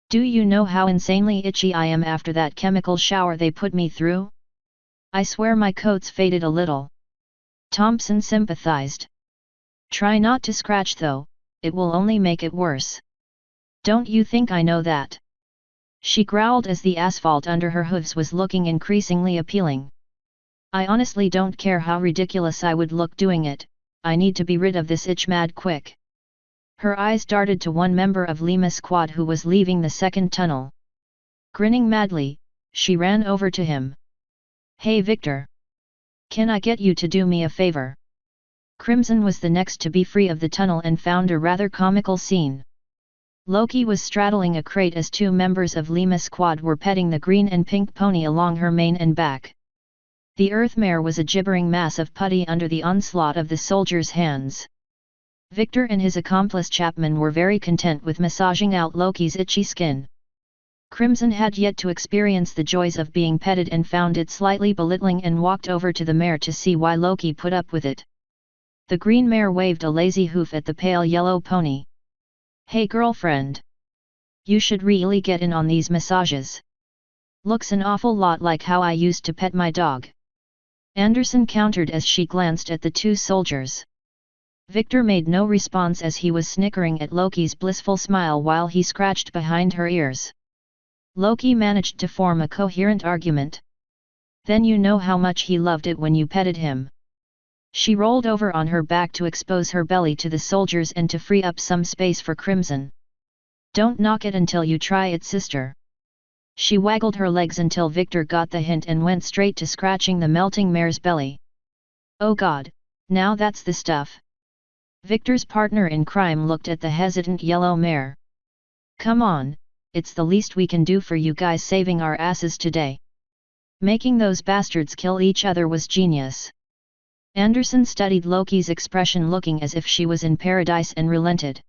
Do you know how insanely itchy I am after that chemical shower they put me through? I swear my coat's faded a little. Thompson sympathized. Try not to scratch though, it will only make it worse. Don't you think I know that? She growled as the asphalt under her hooves was looking increasingly appealing. I honestly don't care how ridiculous I would look doing it, I need to be rid of this itch mad quick. Her eyes darted to one member of Lima Squad who was leaving the second tunnel. Grinning madly, she ran over to him. Hey Victor! Can I get you to do me a favor? Crimson was the next to be free of the tunnel and found a rather comical scene. Loki was straddling a crate as two members of Lima's squad were petting the green and pink pony along her mane and back. The earth mare was a gibbering mass of putty under the onslaught of the soldiers' hands. Victor and his accomplice Chapman were very content with massaging out Loki's itchy skin. Crimson had yet to experience the joys of being petted and found it slightly belittling and walked over to the mare to see why Loki put up with it. The green mare waved a lazy hoof at the pale yellow pony. "Hey girlfriend! You should really get in on these massages. Looks an awful lot like how I used to pet my dog." Anderson countered as she glanced at the two soldiers. Victor made no response as he was snickering at Loki's blissful smile while he scratched behind her ears. Loki managed to form a coherent argument. "Then you know how much he loved it when you petted him." She rolled over on her back to expose her belly to the soldiers and to free up some space for Crimson. "Don't knock it until you try it, sister." She waggled her legs until Victor got the hint and went straight to scratching the melting mare's belly. "Oh God, now that's the stuff." Victor's partner in crime looked at the hesitant yellow mare. "Come on, it's the least we can do for you guys, saving our asses today. Making those bastards kill each other was genius." Anderson studied Loki's expression, looking as if she was in paradise, and relented.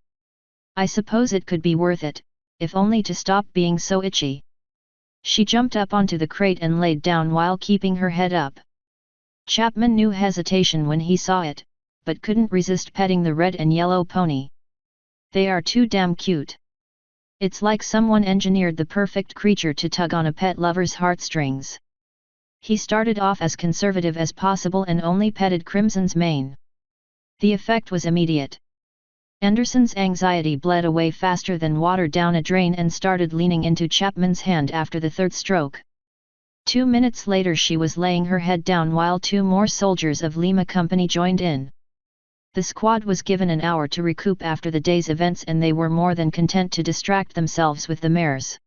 "I suppose it could be worth it, if only to stop being so itchy." She jumped up onto the crate and laid down while keeping her head up. Chapman knew hesitation when he saw it, but couldn't resist petting the red and yellow pony. "They are too damn cute. It's like someone engineered the perfect creature to tug on a pet lover's heartstrings." He started off as conservative as possible and only petted Crimson's mane. The effect was immediate. Anderson's anxiety bled away faster than water down a drain and started leaning into Chapman's hand after the third stroke. 2 minutes later she was laying her head down while two more soldiers of Lima Company joined in. The squad was given an hour to recoup after the day's events, and they were more than content to distract themselves with the mares.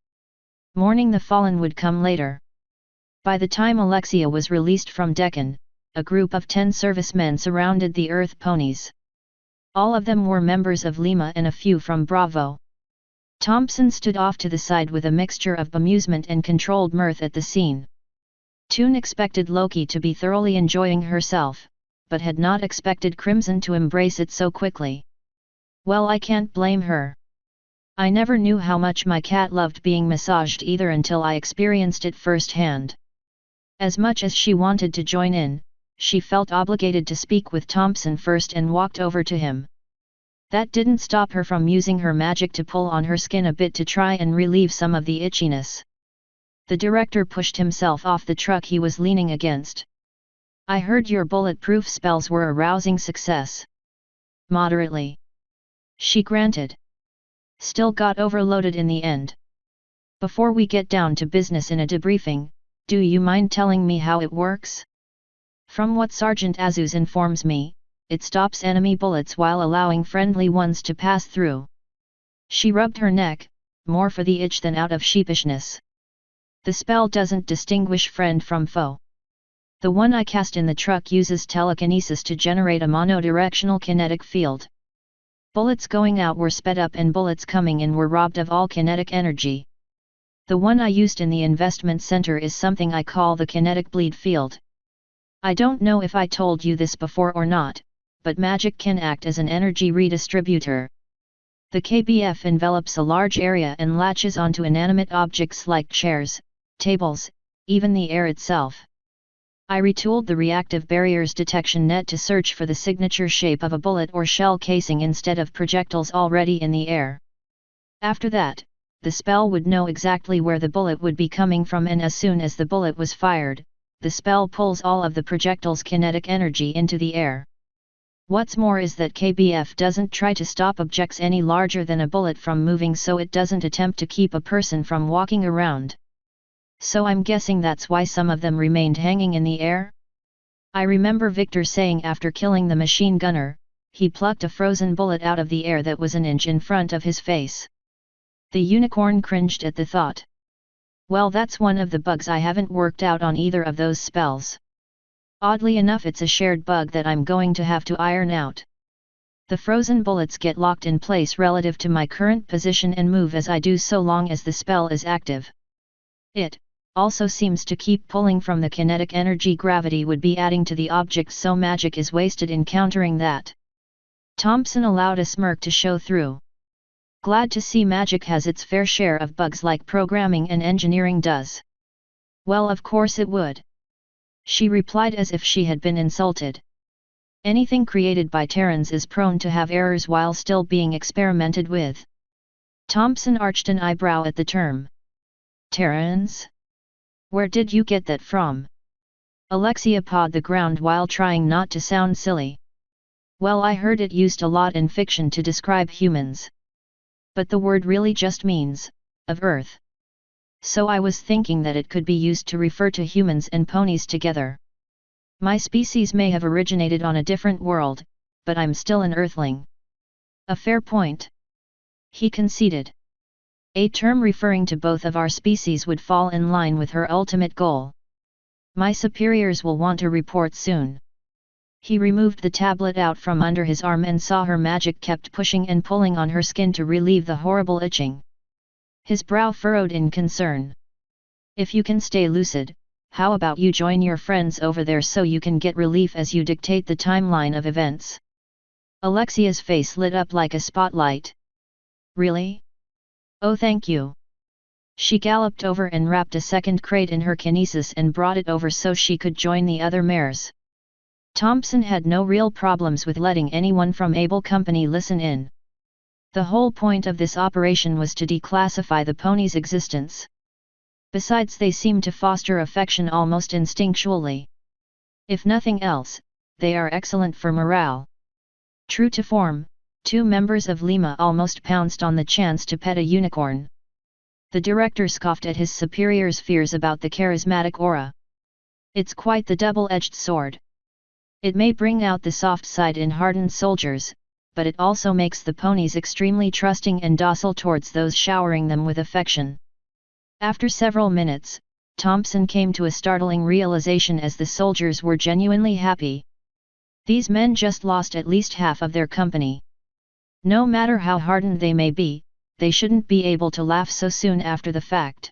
Mourning the fallen would come later. By the time Alexia was released from Deccan, a group of 10 servicemen surrounded the Earth ponies. All of them were members of Lima and a few from Bravo. Thompson stood off to the side with a mixture of bemusement and controlled mirth at the scene. Toon expected Loki to be thoroughly enjoying herself, but had not expected Crimson to embrace it so quickly. "Well, I can't blame her. I never knew how much my cat loved being massaged either until I experienced it firsthand." As much as she wanted to join in, she felt obligated to speak with Thompson first and walked over to him. That didn't stop her from using her magic to pull on her skin a bit to try and relieve some of the itchiness. The director pushed himself off the truck he was leaning against. "I heard your bulletproof spells were a rousing success." "Moderately," she granted. "Still got overloaded in the end. Before we get down to business in a debriefing, do you mind telling me how it works?" "From what Sergeant Azuz informs me, it stops enemy bullets while allowing friendly ones to pass through." She rubbed her neck, more for the itch than out of sheepishness. "The spell doesn't distinguish friend from foe. The one I cast in the truck uses telekinesis to generate a monodirectional kinetic field. Bullets going out were sped up and bullets coming in were robbed of all kinetic energy. The one I used in the investment center is something I call the kinetic bleed field. I don't know if I told you this before or not, but magic can act as an energy redistributor. The KBF envelops a large area and latches onto inanimate objects like chairs, tables, even the air itself. I retooled the reactive barriers detection net to search for the signature shape of a bullet or shell casing instead of projectiles already in the air. After that, the spell would know exactly where the bullet would be coming from, and as soon as the bullet was fired, the spell pulls all of the projectile's kinetic energy into the air. What's more is that KBF doesn't try to stop objects any larger than a bullet from moving, so it doesn't attempt to keep a person from walking around. So I'm guessing that's why some of them remained hanging in the air?" I remember Victor saying after killing the machine gunner, he plucked a frozen bullet out of the air that was an inch in front of his face. The unicorn cringed at the thought. "Well, that's one of the bugs I haven't worked out on either of those spells. Oddly enough, it's a shared bug that I'm going to have to iron out." The frozen bullets get locked in place relative to my current position and move as I do so long as the spell is active. It also seems to keep pulling from the kinetic energy. Gravity would be adding to the object, so magic is wasted in countering that. Thompson allowed a smirk to show through. Glad to see magic has its fair share of bugs like programming and engineering does. Well, of course it would. She replied as if she had been insulted. Anything created by Terrans is prone to have errors while still being experimented with. Thompson arched an eyebrow at the term. Terrans? Where did you get that from? Alexia pawed the ground while trying not to sound silly. Well, I heard it used a lot in fiction to describe humans. But the word really just means, of Earth. So I was thinking that it could be used to refer to humans and ponies together. My species may have originated on a different world, but I'm still an Earthling. A fair point. He conceded. A term referring to both of our species would fall in line with her ultimate goal. My superiors will want a report soon. He removed the tablet out from under his arm and saw her magic kept pushing and pulling on her skin to relieve the horrible itching. His brow furrowed in concern. If you can stay lucid, how about you join your friends over there so you can get relief as you dictate the timeline of events? Alexia's face lit up like a spotlight. Really? Oh, thank you. She galloped over and wrapped a second crate in her kinesis and brought it over so she could join the other mares. Thompson had no real problems with letting anyone from Able Company listen in. The whole point of this operation was to declassify the pony's existence. Besides, they seemed to foster affection almost instinctually. If nothing else, they are excellent for morale. True to form, 2 members of Lima almost pounced on the chance to pet a unicorn. The director scoffed at his superior's fears about the charismatic aura. It's quite the double-edged sword. It may bring out the soft side in hardened soldiers, but it also makes the ponies extremely trusting and docile towards those showering them with affection. After several minutes, Thompson came to a startling realization as the soldiers were genuinely happy. These men just lost at least half of their company. No matter how hardened they may be, they shouldn't be able to laugh so soon after the fact.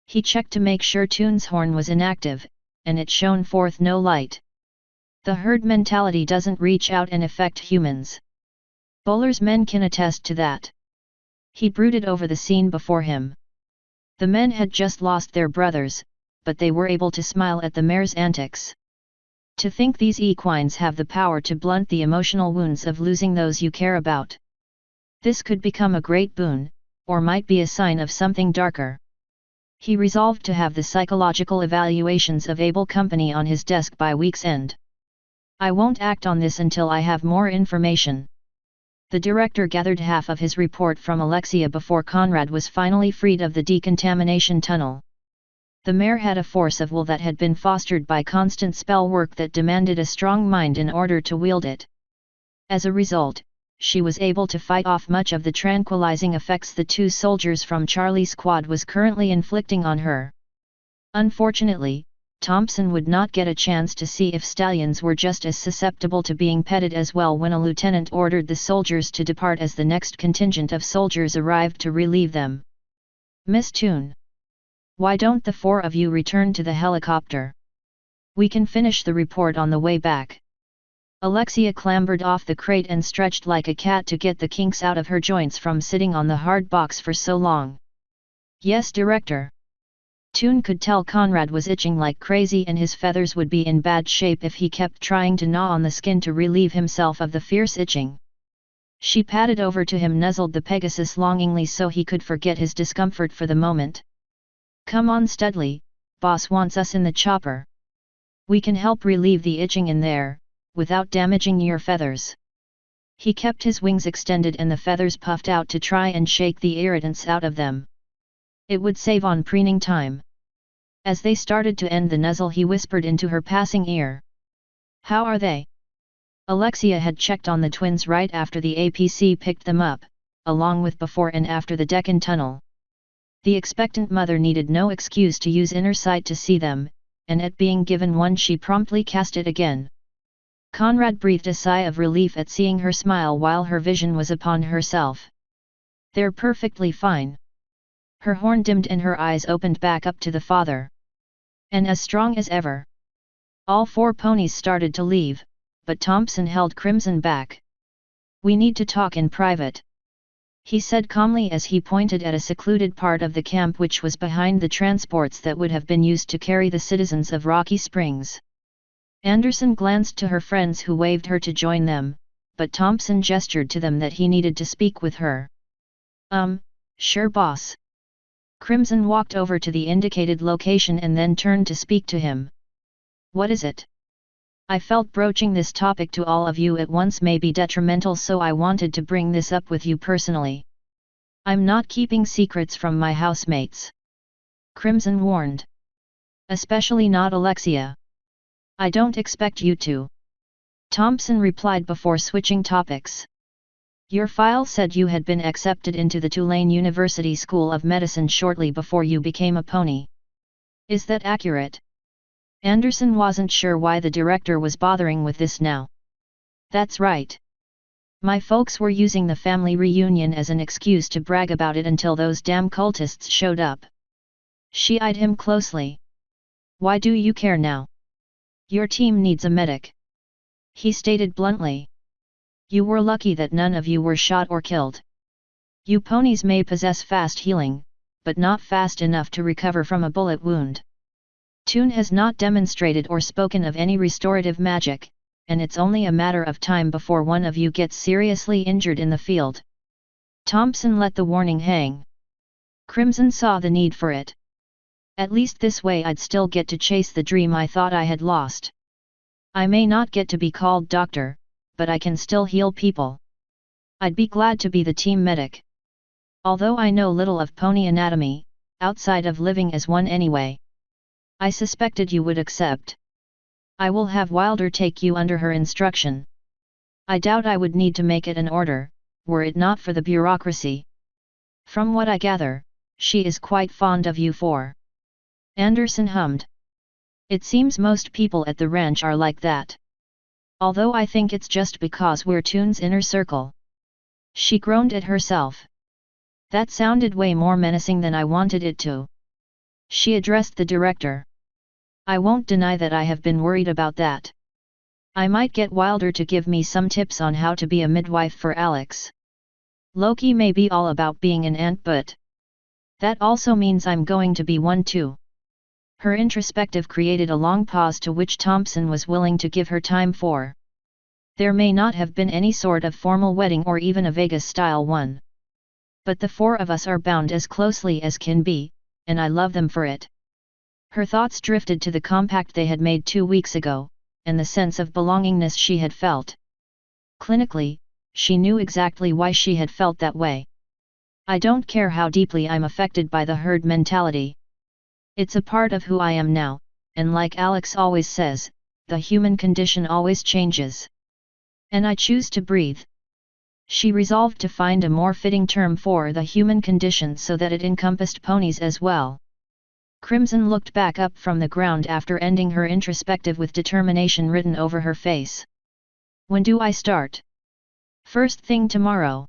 He checked to make sure Toon's horn was inactive, and it shone forth no light. The herd mentality doesn't reach out and affect humans. Bowler's men can attest to that. He brooded over the scene before him. The men had just lost their brothers, but they were able to smile at the mare's antics. To think these equines have the power to blunt the emotional wounds of losing those you care about. This could become a great boon, or might be a sign of something darker. He resolved to have the psychological evaluations of Able Company on his desk by week's end. I won't act on this until I have more information. The director gathered half of his report from Alexia before Conrad was finally freed of the decontamination tunnel. The mare had a force of will that had been fostered by constant spell work that demanded a strong mind in order to wield it. As a result, she was able to fight off much of the tranquilizing effects the 2 soldiers from Charlie's squad was currently inflicting on her. Unfortunately, Thompson would not get a chance to see if stallions were just as susceptible to being petted as well when a lieutenant ordered the soldiers to depart as the next contingent of soldiers arrived to relieve them. Miss Toon, why don't the 4 of you return to the helicopter? We can finish the report on the way back. Alexia clambered off the crate and stretched like a cat to get the kinks out of her joints from sitting on the hard box for so long. Yes, Director. Toon could tell Conrad was itching like crazy and his feathers would be in bad shape if he kept trying to gnaw on the skin to relieve himself of the fierce itching. She padded over to him, nuzzled the Pegasus longingly so he could forget his discomfort for the moment. Come on, Studley, boss wants us in the chopper. We can help relieve the itching in there, without damaging your feathers. He kept his wings extended and the feathers puffed out to try and shake the irritants out of them. It would save on preening time. As they started to end the nuzzle, he whispered into her passing ear. How are they? Alexia had checked on the twins right after the APC picked them up, along with before and after the Deccan tunnel. The expectant mother needed no excuse to use inner sight to see them, and at being given one she promptly cast it again. Conrad breathed a sigh of relief at seeing her smile while her vision was upon herself. They're perfectly fine. Her horn dimmed and her eyes opened back up to the father. And as strong as ever. All 4 ponies started to leave, but Thompson held Crimson back. We need to talk in private, he said calmly as he pointed at a secluded part of the camp which was behind the transports that would have been used to carry the citizens of Rocky Springs. Anderson glanced to her friends who waved her to join them, but Thompson gestured to them that he needed to speak with her. Sure boss. Crimson walked over to the indicated location and then turned to speak to him. What is it? I felt broaching this topic to all of you at once may be detrimental, so I wanted to bring this up with you personally. I'm not keeping secrets from my housemates. Crimson warned. Especially not Alexia. I don't expect you to. Thompson replied before switching topics. Your file said you had been accepted into the Tulane University School of Medicine shortly before you became a pony. Is that accurate? Anderson wasn't sure why the director was bothering with this now. That's right. My folks were using the family reunion as an excuse to brag about it until those damn cultists showed up. She eyed him closely. Why do you care now? Your team needs a medic. He stated bluntly. You were lucky that none of you were shot or killed. You ponies may possess fast healing, but not fast enough to recover from a bullet wound. Toon has not demonstrated or spoken of any restorative magic, and it's only a matter of time before one of you gets seriously injured in the field. Thompson let the warning hang. Crimson saw the need for it. At least this way I'd still get to chase the dream I thought I had lost. I may not get to be called doctor, but I can still heal people. I'd be glad to be the team medic. Although I know little of pony anatomy, outside of living as one anyway. I suspected you would accept. I will have Wilder take you under her instruction. I doubt I would need to make it an order, were it not for the bureaucracy. From what I gather, she is quite fond of you four. Anderson hummed. It seems most people at the ranch are like that. Although I think it's just because we're Toon's inner circle. She groaned at herself. That sounded way more menacing than I wanted it to. She addressed the director. I won't deny that I have been worried about that. I might get Wilder to give me some tips on how to be a midwife for Alex. Loki may be all about being an aunt, but that also means I'm going to be one too. Her introspective created a long pause to which Thompson was willing to give her time for. There may not have been any sort of formal wedding or even a Vegas-style one. But the four of us are bound as closely as can be, and I love them for it. Her thoughts drifted to the compact they had made 2 weeks ago, and the sense of belongingness she had felt. Clinically, she knew exactly why she had felt that way. I don't care how deeply I'm affected by the herd mentality. It's a part of who I am now, and like Alex always says, the human condition always changes. And I choose to breathe. She resolved to find a more fitting term for the human condition so that it encompassed ponies as well. Crimson looked back up from the ground after ending her introspective with determination written over her face. When do I start? First thing tomorrow.